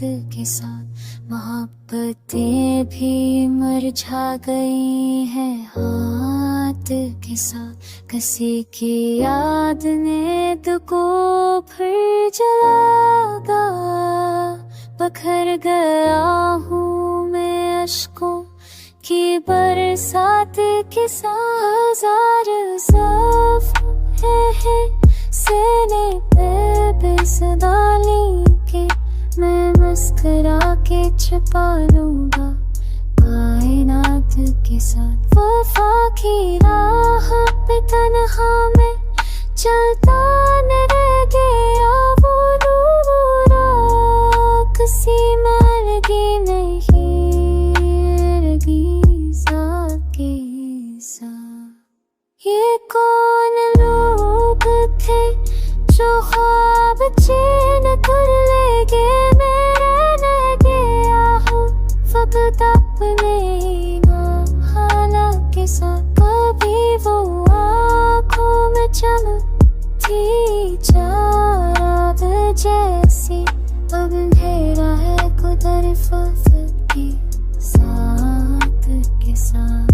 के साथ मोहब्बतें भी मुरझा गई हैं हाथ के साथ। किसी की याद ने दिल को फिर जलागा, बखर गया हूँ मैं अश्कों की बरसात के साथ। हजार साफ है सीने पे बेसदा के मैं मुस्कुरा के छिपा लूंगा कायनात के साथ। वफा की राह पे तन्हा में चलता न रह गया वो नूरा, किसी में लगी नहीं लगी साके साथ। ये कौन लोग थे जो ख्वाब चैन कर ले गए, मैं रह गया हूँ फकत अपने हालात के साथ। कभी वो आँखों में चमकती चारात जैसी, अब अंधेरा है कुदर फसल की साथ के साथ।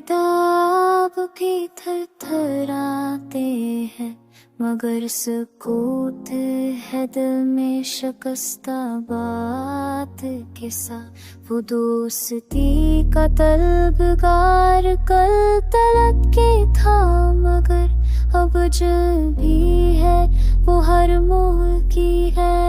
दाब भी थरथराते हैं, मगर सुकूत है दिल में शिकस्ता बात के साथ। वो दोस्ती का तलबगार कल तलक के था, मगर अब जो भी है वो हर मोह की है